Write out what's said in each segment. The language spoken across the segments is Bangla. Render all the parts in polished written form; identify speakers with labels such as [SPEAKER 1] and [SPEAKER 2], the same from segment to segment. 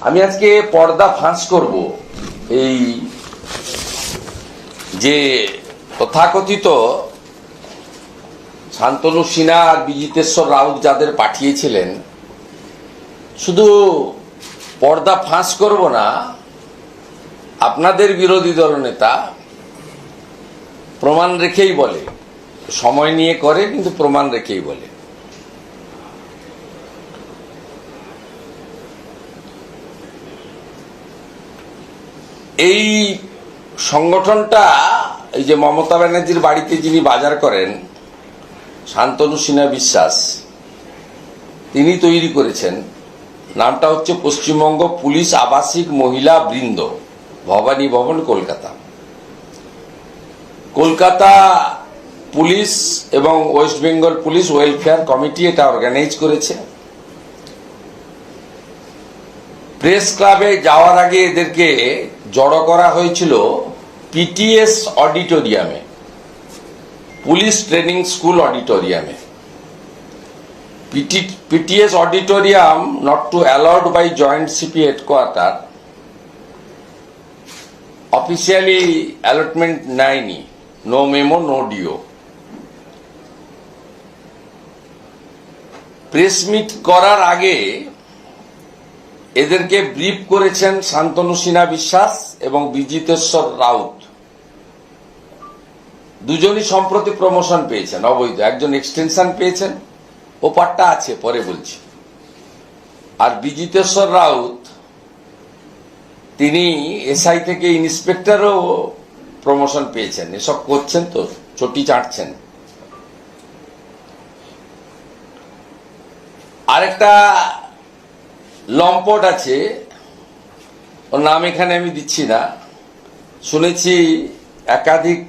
[SPEAKER 1] আমি আজকে পর্দা ফাঁস করব এই যে তথাকথিত শান্তনু সিনহা আর বিজিতেশ্বর রাউত যাদের পাঠিয়েছিলেন, শুধু পর্দা ফাঁস করব না, আপনাদের বিরোধী দলনেতা প্রমাণ রেখেই বলে, সময় নিয়ে করে কিন্তু প্রমাণ রেখেই বলে। এই সংগঠনটা, এই যে মমতা ব্যানার্জির বাড়িতে যিনি বাজার করেন, শান্তনু সিনহা বিশ্বাস, তিনি তৈরি করেছেন। নামটা হচ্ছে পশ্চিমবঙ্গ পুলিশ আবাসিক মহিলা বৃন্দ, ভবানী ভবন, কলকাতা। কলকাতা পুলিশ এবং West Bengal police welfare committee এটা অর্গানাইজ করেছে। প্রেস ক্লাবে যাওয়ার আগে এদেরকে জড়ো করা হয়েছিল পিটিএস অডিটোরিয়ামে, পুলিশ ট্রেনিং স্কুল অডিটোরিয়ামে। PTS auditorium not to allowed by Joint CP headquarter, officially allotment 9, no memo, no DO. Press meet করার আগে এদেরকে ব্রিফ করেছেন শান্তনু সিনহা বিশ্বাস এবং বিজিতেশ্বর রাউত। দুজনই সম্প্রতি প্রমোশন পেয়েছেন অবৈধ, একজন এক্সটেনশন পেয়েছেন, ওপারটা আছে পরে বলছি। আর বিজিতেশ্বর রাউত তিনি এসআই থেকে ইন্সপেক্টরও প্রমোশন পেয়েছেন। এসব করছেন তো, চটি চাটছেন। আরেকটা লম্পট আছে, ওর নাম এখানে আমি দিচ্ছি না, শুনেছি একাধিক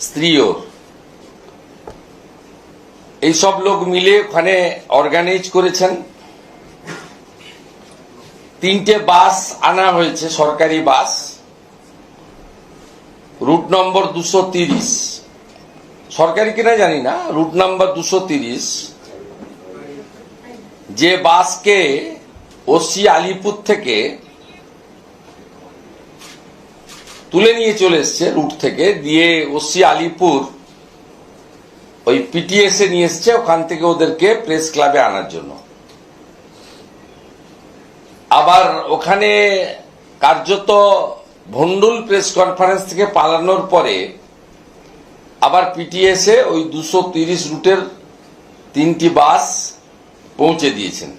[SPEAKER 1] স্ত্রী ওর। এইসব লোক মিলে ওখানে অর্গানাইজ করেছেন। 3টে বাস আনা হয়েছে, সরকারি বাস, রুট নম্বর 230, সরকারি কিনা জানি না, রুট নাম্বার 230, যে বাসকে ওসি আলিপুর থেকে তুলে নিয়ে চলে এসছে রুট থেকে, দিয়ে ওসি আলিপুর ওই পিটিএস এ নিয়ে এসছে, ওখান থেকে ওদেরকে প্রেস ক্লাবে আনার জন্য। আবার ওখানে কার্যত ভন্ডুল প্রেস কনফারেন্স থেকে পালানোর পরে আবার পিটিএস এ ওই 230 রুটের 3টি বাস পৌঁছে দিয়েছেন।